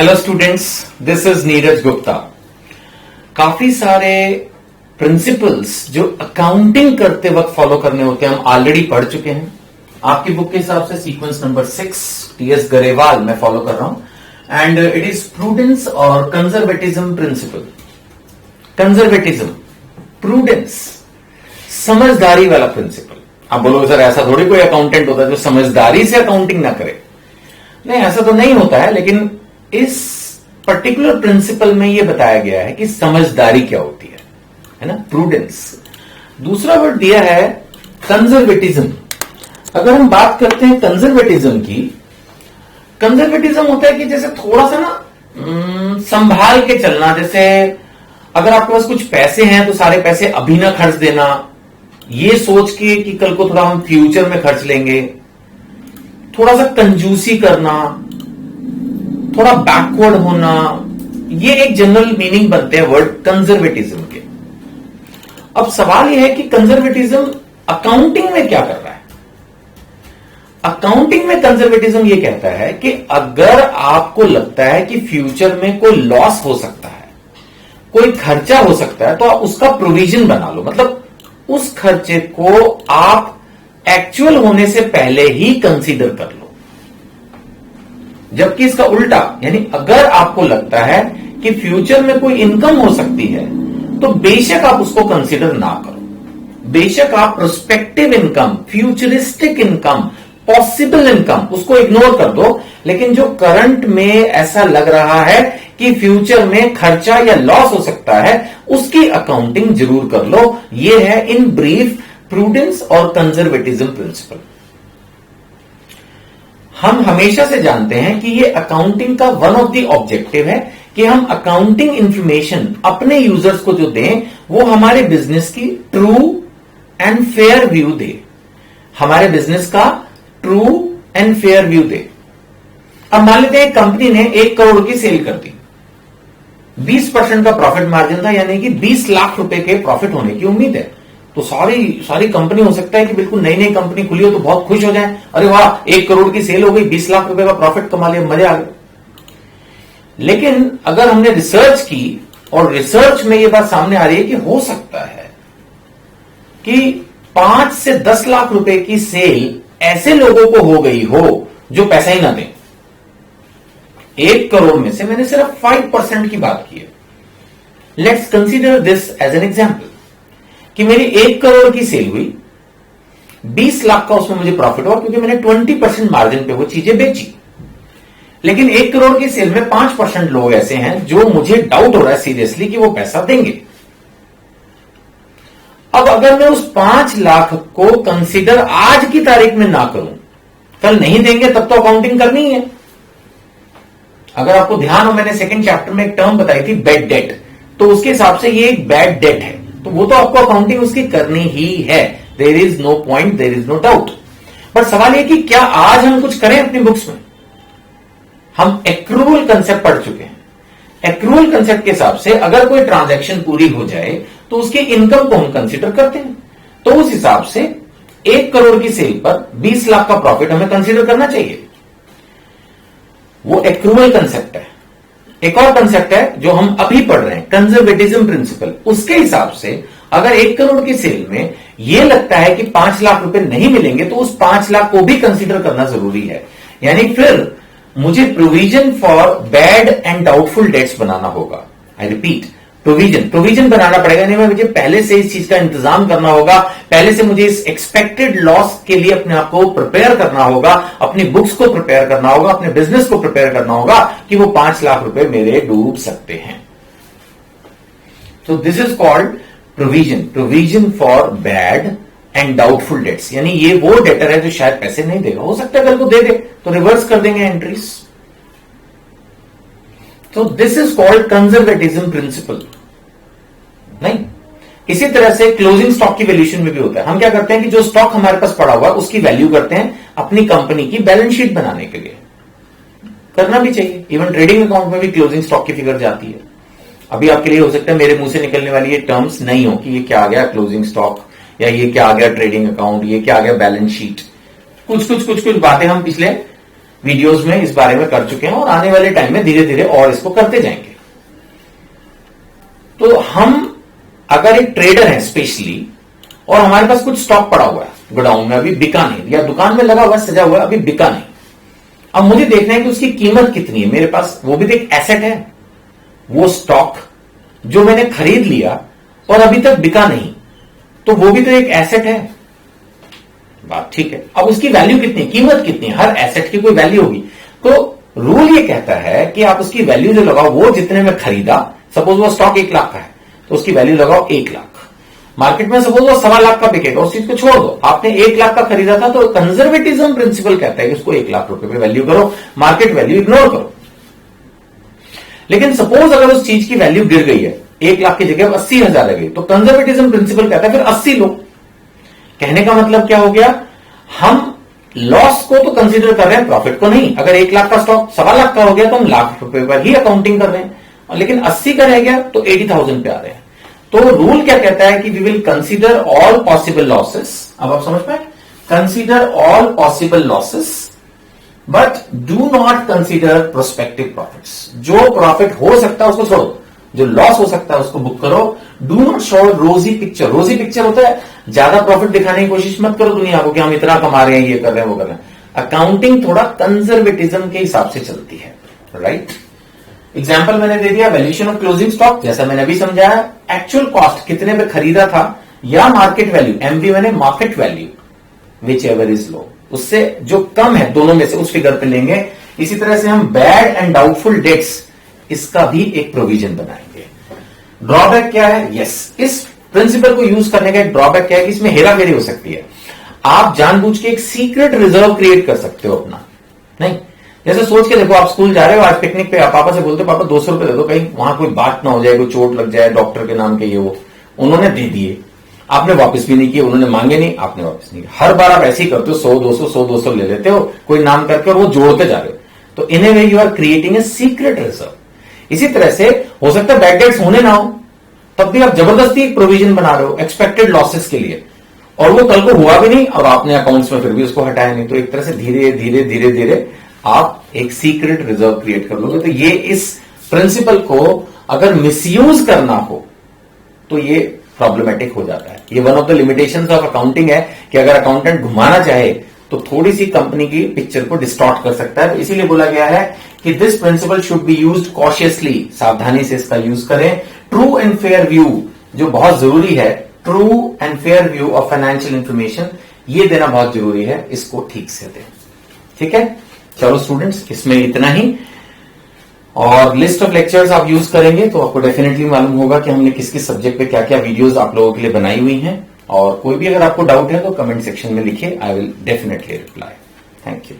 Hello students, this is Neeraj Gupta. काफी सारे principles जो अकाउंटिंग करते वक्त फॉलो करने होते हैं हम ऑलरेडी पढ़ चुके हैं। आपकी बुक के हिसाब से सीक्वेंस नंबर 6 टीएस गरेवाल मैं फॉलो कर रहा हूं एंड इट इज प्रूडेंस और कंजर्वेटिज्म प्रिंसिपल। कंजर्वेटिज्म, प्रूडेंस, समझदारी वाला प्रिंसिपल। आप बोलोगे सर ऐसा थोड़ी कोई अकाउंटेंट होता है जो समझदारी से अकाउंटिंग ना करे। नहीं, ऐसा तो नहीं होता है, लेकिन इस पर्टिकुलर प्रिंसिपल में यह बताया गया है कि समझदारी क्या होती है ना, प्रूडेंस। दूसरा वर्ड दिया है कंजर्वेटिज्म। अगर हम बात करते हैं कंजर्वेटिज्म की, कंजर्वेटिज्म होता है कि जैसे थोड़ा सा ना संभाल के चलना। जैसे अगर आपके पास कुछ पैसे हैं तो सारे पैसे अभी ना खर्च देना, ये सोच के कि कल को थोड़ा हम फ्यूचर में खर्च लेंगे। थोड़ा सा कंजूसी करना, थोड़ा बैकवर्ड होना, ये एक जनरल मीनिंग बनते हैं वर्ड कंजर्वेटिज्म के। अब सवाल यह है कि कंजर्वेटिज्म अकाउंटिंग में क्या कर रहा है। अकाउंटिंग में कंजर्वेटिज्म यह कहता है कि अगर आपको लगता है कि फ्यूचर में कोई लॉस हो सकता है, कोई खर्चा हो सकता है, तो आप उसका प्रोविजन बना लो। मतलब उस खर्चे को आप एक्चुअल होने से पहले ही कंसीडर कर लो। जबकि इसका उल्टा, यानी अगर आपको लगता है कि फ्यूचर में कोई इनकम हो सकती है तो बेशक आप उसको कंसीडर ना करो। बेशक आप prospective income, futuristic income, possible income उसको इग्नोर कर दो, लेकिन जो करंट में ऐसा लग रहा है कि फ्यूचर में खर्चा या लॉस हो सकता है, उसकी अकाउंटिंग जरूर कर लो। यह है इन ब्रीफ प्रूडेंस और कंजर्वेटिज्म प्रिंसिपल। हम हमेशा से जानते हैं कि ये अकाउंटिंग का वन ऑफ द ऑब्जेक्टिव है कि हम अकाउंटिंग इंफॉर्मेशन अपने यूजर्स को जो दें वो हमारे बिजनेस की ट्रू एंड फेयर व्यू दे, हमारे बिजनेस का ट्रू एंड फेयर व्यू दे। अब मान लेते हैं कंपनी ने 1 करोड़ की सेल कर दी, 20% का प्रॉफिट मार्जिन था, यानी कि 20 लाख रुपए के प्रॉफिट होने की उम्मीद है। तो सारी कंपनी हो सकता है कि बिल्कुल नई नई कंपनी खुली हो तो बहुत खुश हो जाए, अरे वाह 1 करोड़ की सेल हो गई, 20 लाख रुपए का प्रॉफिट कमा लिया, मजे आ गए। लेकिन अगर हमने रिसर्च की और रिसर्च में यह बात सामने आ रही है कि हो सकता है कि 5 से 10 लाख रुपए की सेल ऐसे लोगों को हो गई हो जो पैसा ही ना दें। 1 करोड़ में से मैंने सिर्फ 5% की बात की है। Let's consider this as an example कि मेरी 1 करोड़ की सेल हुई, 20 लाख का उसमें मुझे प्रॉफिट हुआ क्योंकि मैंने 20% मार्जिन पे वो चीजें बेची। लेकिन 1 करोड़ की सेल में 5% लोग ऐसे हैं जो मुझे डाउट हो रहा है सीरियसली कि वो पैसा देंगे। अब अगर मैं उस 5 लाख को कंसीडर आज की तारीख में ना करूं, कल नहीं देंगे तब तो अकाउंटिंग करनी है। अगर आपको ध्यान हो, मैंने सेकंड चैप्टर में एक टर्म बताई थी बैड डेट, तो उसके हिसाब से ये एक बैड डेट है, तो वो तो आपको अकाउंटिंग उसकी करनी ही है। There is no point, there is no doubt. But सवाल यह कि क्या आज हम कुछ करें अपनी बुक्स में। हम एक्रूवल कंसेप्ट पढ़ चुके हैं। एक्रूवल कंसेप्ट के हिसाब से अगर कोई ट्रांजैक्शन पूरी हो जाए तो उसके इनकम को हम कंसीडर करते हैं। तो उस हिसाब से 1 करोड़ की सेल पर 20 लाख का प्रॉफिट हमें कंसीडर करना चाहिए। वो एक्रूवल कंसेप्ट है। एक और कंसेप्ट है जो हम अभी पढ़ रहे हैं, कंजर्वेटिज्म प्रिंसिपल। उसके हिसाब से अगर 1 करोड़ की सेल में यह लगता है कि 5 लाख रुपए नहीं मिलेंगे तो उस 5 लाख को भी कंसीडर करना जरूरी है। यानी फिर मुझे provision for bad and doubtful debts बनाना होगा। आई रिपीट, प्रोविजन बनाना पड़ेगा। नहीं, मुझे पहले से इस चीज का इंतजाम करना होगा, पहले से मुझे इस एक्सपेक्टेड लॉस के लिए अपने आप को प्रिपेयर करना होगा, अपनी बुक्स को प्रिपेयर करना होगा, अपने बिजनेस को प्रिपेयर करना होगा कि वो 5 लाख रुपए मेरे डूब सकते हैं। तो this is called provision for bad and doubtful dates. यानी ये वो डेटर है जो शायद पैसे नहीं देगा, हो सकता है कल को दे दे तो रिवर्स कर देंगे एंट्रीज। तो this is called conservatism principle. नहीं, इसी तरह से क्लोजिंग स्टॉक की वैल्यूएशन में भी होता है। हम क्या करते हैं कि जो स्टॉक हमारे पास पड़ा हुआ उसकी वैल्यू करते हैं अपनी कंपनी की बैलेंस शीट बनाने के लिए। करना भी चाहिए। इवन ट्रेडिंग अकाउंट में भी क्लोजिंग स्टॉक की फिगर जाती है। अभी आपके लिए हो सकता है मेरे मुंह से निकलने वाली ये टर्म्स नहीं हो कि ये क्या आ गया क्लोजिंग स्टॉक, या ये क्या आ गया ट्रेडिंग अकाउंट, ये क्या आ गया बैलेंस शीट। कुछ बातें हम पिछले वीडियोस में इस बारे में कर चुके हैं और आने वाले टाइम में धीरे धीरे और इसको करते जाएंगे। तो हम अगर एक ट्रेडर है स्पेशली और हमारे पास कुछ स्टॉक पड़ा हुआ है गोडाउन में, अभी बिका नहीं, या दुकान में लगा हुआ है सजा हुआ है, अभी बिका नहीं, अब मुझे देखना है कि उसकी कीमत कितनी है मेरे पास, वो भी तो एक एसेट है। वो स्टॉक जो मैंने खरीद लिया और अभी तक बिका नहीं, तो वो भी तो एक एसेट है। बात ठीक है। अब उसकी वैल्यू कितनी, कीमत कितनी, हर एसेट की कोई वैल्यू होगी। तो रूल ये कहता है कि आप उसकी वैल्यू जो लगाओ, वो जितने में खरीदा, सपोज वो स्टॉक 1 लाख का है तो उसकी वैल्यू लगाओ 1 लाख। मार्केट में सपोज वो 1.25 लाख का बिकेगा, उस चीज को छोड़ दो, आपने 1 लाख का खरीदा था तो कंजर्वेटिज्म प्रिंसिपल कहता है कि उसको 1 लाख रुपए पे वैल्यू करो, मार्केट वैल्यू इग्नोर करो। लेकिन सपोज अगर उस चीज की वैल्यू गिर गई है, 1 लाख की जगह 80,000 रह गई, तो कंजर्वेटिज्म प्रिंसिपल कहता है फिर 80 लो। कहने का मतलब क्या हो गया, हम लॉस को तो कंसीडर कर रहे हैं, प्रॉफिट को नहीं। अगर 1 लाख का स्टॉक 1.25 लाख का हो गया तो हम लाख रुपए पर ही अकाउंटिंग कर रहे हैं, लेकिन 80 का रह गया तो 80,000 पे आ रहे हैं। तो रूल क्या कहता है कि we will consider all possible losses. अब आप समझ पाए, consider all possible losses but do not consider prospective profits. जो प्रॉफिट हो सकता है उसको छोड़ो, जो लॉस हो सकता है उसको बुक करो। डू नॉट शो रोजी पिक्चर। रोजी पिक्चर होता है ज्यादा प्रॉफिट दिखाने की कोशिश मत करो दुनिया को कि हम इतना कमा रहे हैं, ये कर रहे हैं, वो कर रहे हैं। अकाउंटिंग थोड़ा कंजर्वेटिज्म के हिसाब से चलती है, राइट। एग्जाम्पल मैंने दे दिया वैल्यूएशन ऑफ क्लोजिंग स्टॉक, जैसा मैंने अभी समझाया। एक्चुअल कॉस्ट कितने पे खरीदा था, या मार्केट वैल्यू, एमवी मैंने market value, which ever is low, उससे जो कम है दोनों में से उस फिगर पे लेंगे। इसी तरह से हम बैड एंड डाउटफुल डेट्स, इसका भी एक प्रोविजन बनाएंगे। ड्रॉबैक क्या है, यस, इस प्रिंसिपल को यूज करने का एक ड्रॉबैक क्या है कि इसमें हेराफेरी हो सकती है। आप जानबूझ के एक सीक्रेट रिजर्व क्रिएट कर सकते हो अपना, नहीं। जैसे सोच के देखो, आप स्कूल जा रहे हो, आज पिकनिक पे आप पापा से बोलते हो पापा 200 रुपए दे दो, कहीं वहां कोई बात ना हो जाए, कोई चोट लग जाए डॉक्टर के नाम के, ये वो। उन्होंने दे दिए, आपने वापस भी नहीं किए, उन्होंने मांगे नहीं, आपने वापस नहीं किया। हर बार आप ऐसे ही करते हो, 100-200 ले लेते हो कोई नाम करके, और वो जोड़ते जा रहे हो। तो in a way you are creating a secret reserve. इसी तरह से हो सकता है बैड डेट्स होने ना हो, तब भी आप जबरदस्ती एक प्रोविजन बना रहे हो एक्सपेक्टेड लॉसेस के लिए, और वो कल को हुआ भी नहीं और आपने अकाउंट्स में फिर भी उसको हटाया नहीं। तो एक तरह से धीरे धीरे धीरे धीरे आप एक सीक्रेट रिजर्व क्रिएट कर लोगे। तो ये इस प्रिंसिपल को अगर मिसयूज करना हो तो ये प्रॉब्लमेटिक हो जाता है। ये one of the limitations of accounting है कि अगर अकाउंटेंट घुमाना चाहे तो थोड़ी सी कंपनी की पिक्चर को डिस्टॉर्ट कर सकता है। तो इसीलिए बोला गया है कि this principle should be used cautiously, सावधानी से इसका यूज करें। ट्रू एंड फेयर व्यू जो बहुत जरूरी है, true and fair view of financial information, ये देना बहुत जरूरी है, इसको ठीक से दें। ठीक है, चलो स्टूडेंट्स, इसमें इतना ही। और लिस्ट ऑफ लेक्चर्स आप यूज करेंगे तो आपको डेफिनेटली मालूम होगा कि हमने किस किस सब्जेक्ट पे क्या क्या वीडियोस आप लोगों के लिए बनाई हुई हैं। और कोई भी अगर आपको डाउट है तो कमेंट सेक्शन में लिखिए, I will definitely reply. Thank you.